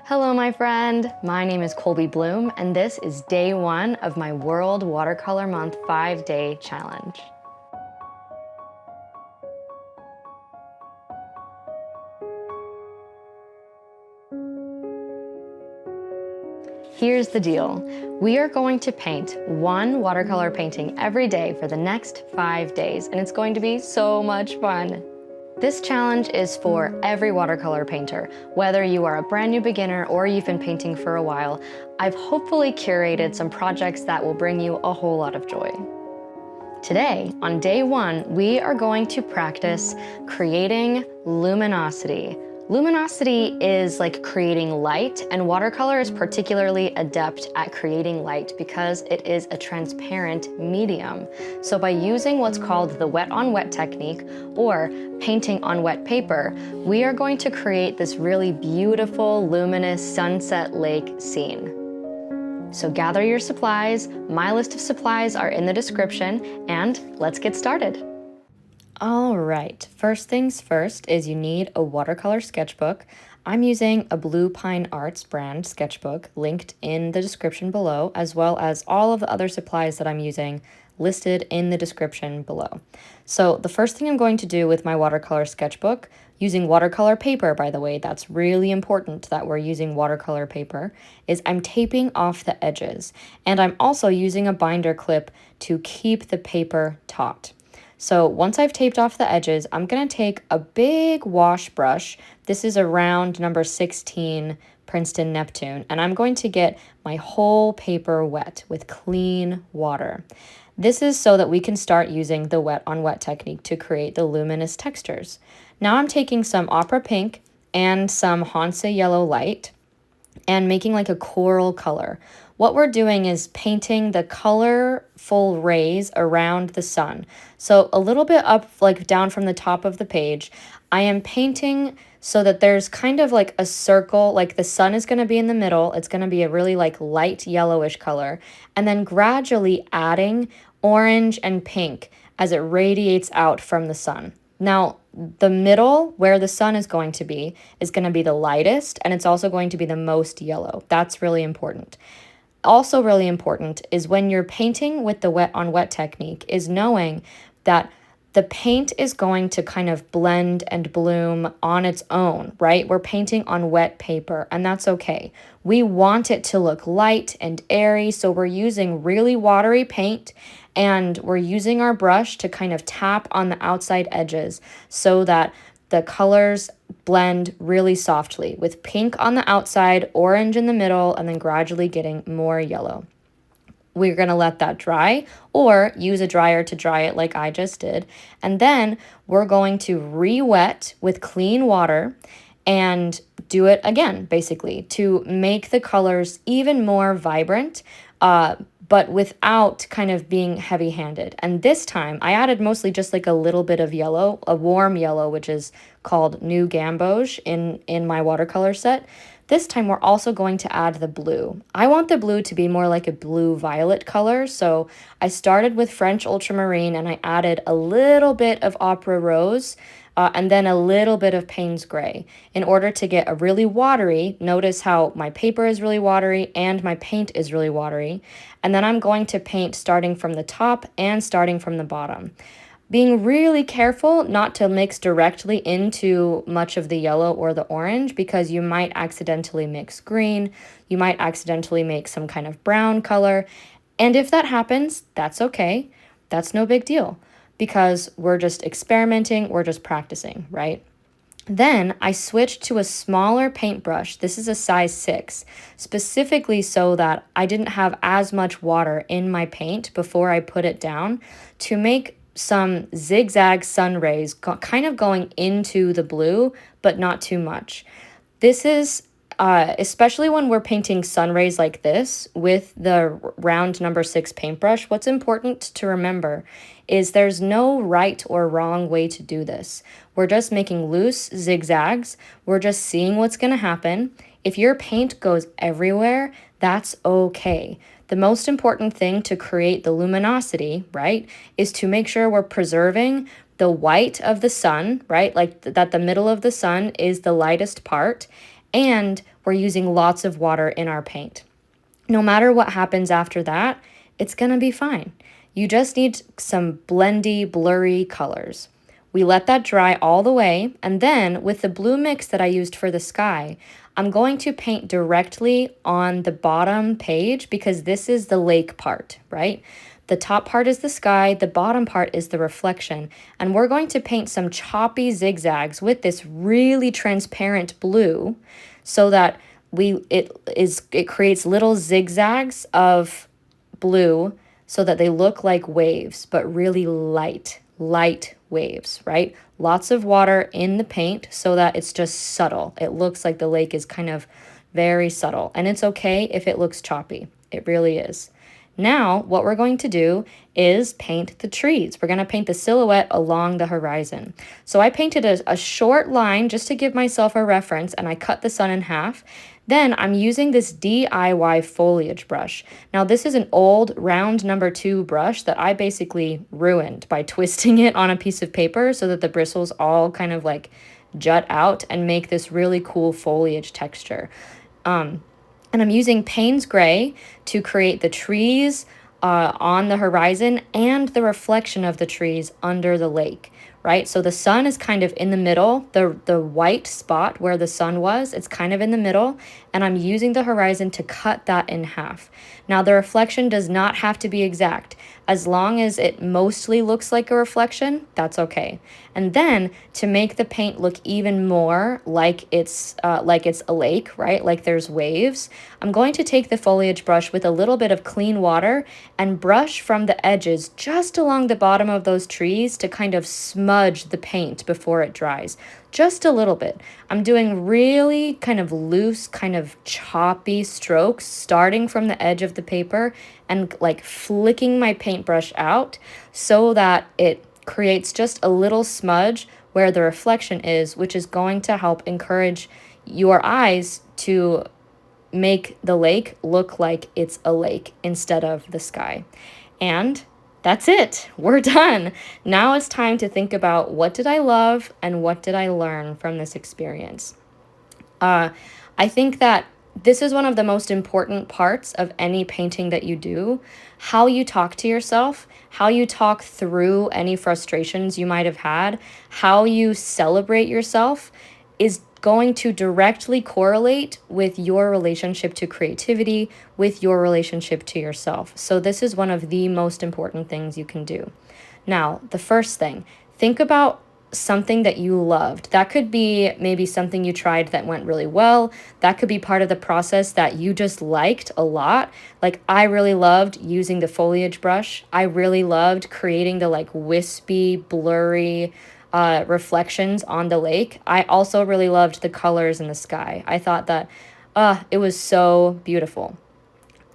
Hello, my friend. My name is Colby Bloom, and this is day one of my World Watercolor Month 5-day challenge. Here's the deal. We are going to paint one watercolor painting every day for the next 5 days, and it's going to be so much fun. This challenge is for every watercolor painter. Whether you are a brand new beginner or you've been painting for a while, I've hopefully curated some projects that will bring you a whole lot of joy. Today, on day one, we are going to practice creating luminosity. Luminosity is like creating light, and watercolor is particularly adept at creating light because it is a transparent medium. So by using what's called the wet on wet technique or painting on wet paper, we are going to create this really beautiful luminous sunset lake scene. So gather your supplies. My list of supplies are in the description, and let's get started. All right, first things first is you need a watercolor sketchbook. I'm using a Blue Pine Arts brand sketchbook linked in the description below, as well as all of the other supplies that I'm using listed in the description below. So the first thing I'm going to do with my watercolor sketchbook, using watercolor paper, by the way, that's really important that we're using watercolor paper, is I'm taping off the edges. And I'm also using a binder clip to keep the paper taut. So once I've taped off the edges, I'm going to take a big wash brush. This is a round number 16 Princeton Neptune, and I'm going to get my whole paper wet with clean water. This is so that we can start using the wet on wet technique to create the luminous textures. Now I'm taking some opera pink and some Hansa yellow light and making like a coral color. What we're doing is painting the colorful rays around the sun. So a little bit up, like down from the top of the page, I am painting so that there's kind of like a circle, like the sun is going to be in the middle. It's going to be a really like light yellowish color, and then gradually adding orange and pink as it radiates out from the sun. Now, the middle, where the sun is going to be the lightest, and it's also going to be the most yellow. That's really important. Also really important is when you're painting with the wet on wet technique is knowing that the paint is going to kind of blend and bloom on its own, right? We're painting on wet paper, and that's okay. We want it to look light and airy, so we're using really watery paint, and we're using our brush to kind of tap on the outside edges so that the colors blend really softly with pink on the outside, orange in the middle, and then gradually getting more yellow. We're going to let that dry or use a dryer to dry it like I just did. And then we're going to re-wet with clean water and do it again, basically, to make the colors even more vibrant, but without kind of being heavy-handed. And this time, I added mostly just like a little bit of yellow, a warm yellow, which is called New Gamboge in my watercolor set. This time, we're also going to add the blue. I want the blue to be more like a blue-violet color, so I started with French Ultramarine, and I added a little bit of Opera Rose, and then a little bit of Payne's Gray in order to get a really watery. Notice how my paper is really watery and my paint is really watery. And then I'm going to paint starting from the top and starting from the bottom. Being really careful not to mix directly into much of the yellow or the orange because you might accidentally mix green, you might accidentally make some kind of brown color. And if that happens, that's okay. That's no big deal, because we're just experimenting, we're just practicing, right? Then I switched to a smaller paintbrush. This is a size 6, specifically so that I didn't have as much water in my paint before I put it down, to make some zigzag sun rays kind of going into the blue, but not too much. This is especially when we're painting sun rays like this with the round number 6 paintbrush, what's important to remember is there's no right or wrong way to do this. We're just making loose zigzags. We're just seeing what's going to happen. If your paint goes everywhere, that's okay. The most important thing to create the luminosity, right, is to make sure we're preserving the white of the sun, right, like that the middle of the sun is the lightest part, and we're using lots of water in our paint. No matter what happens after that, it's gonna be fine. You just need some blendy, blurry colors. We let that dry all the way, and then with the blue mix that I used for the sky, I'm going to paint directly on the bottom page because this is the lake part, right? The top part is the sky, the bottom part is the reflection, and we're going to paint some choppy zigzags with this really transparent blue so that it creates little zigzags of blue so that they look like waves, but really light waves, right? Lots of water in the paint so that it's just subtle. It looks like the lake is kind of very subtle, and it's okay if it looks choppy. It really is. Now, what we're going to do is paint the trees. We're going to paint the silhouette along the horizon. So I painted a short line just to give myself a reference, and I cut the sun in half. Then I'm using this DIY foliage brush. Now this is an old round number 2 brush that I basically ruined by twisting it on a piece of paper so that the bristles all kind of like jut out and make this really cool foliage texture. And I'm using Payne's Gray to create the trees on the horizon and the reflection of the trees under the lake, right? So the sun is kind of in the middle, the white spot where the sun was, it's kind of in the middle, and I'm using the horizon to cut that in half. Now the reflection does not have to be exact. As long as it mostly looks like a reflection, that's okay. And then to make the paint look even more like it's a lake, right? Like there's waves, I'm going to take the foliage brush with a little bit of clean water and brush from the edges just along the bottom of those trees to kind of smudge the paint before it dries. Just a little bit. I'm doing really kind of loose, kind of choppy strokes starting from the edge of the paper and like flicking my paintbrush out so that it creates just a little smudge where the reflection is, which is going to help encourage your eyes to make the lake look like it's a lake instead of the sky. And that's it. We're done. Now it's time to think about what did I love and what did I learn from this experience. I think that this is one of the most important parts of any painting that you do. How you talk to yourself, how you talk through any frustrations you might have had, how you celebrate yourself is going to directly correlate with your relationship to creativity, with your relationship to yourself. So this is one of the most important things you can do. Now, the first thing, think about something that you loved. That could be maybe something you tried that went really well. That could be part of the process that you just liked a lot. Like I really loved using the foliage brush. I really loved creating the like wispy, blurry reflections on the lake. I also really loved the colors in the sky. I thought that it was so beautiful.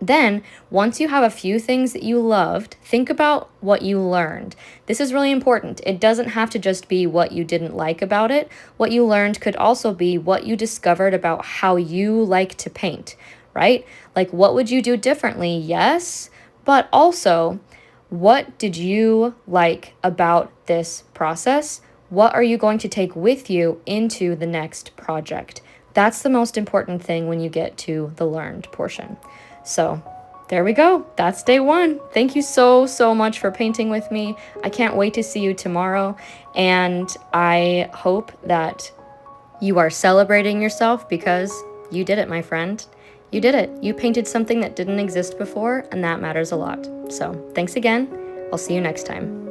Then, once you have a few things that you loved, think about what you learned. This is really important. It doesn't have to just be what you didn't like about it. What you learned could also be what you discovered about how you like to paint, right? Like, what would you do differently? Yes, but also, what did you like about this process? What are you going to take with you into the next project? That's the most important thing when you get to the learned portion. So there we go. That's day 1. Thank you so much for painting with me. I can't wait to see you tomorrow. And I hope that you are celebrating yourself because you did it, my friend. You did it. You painted something that didn't exist before, and that matters a lot. So thanks again. I'll see you next time.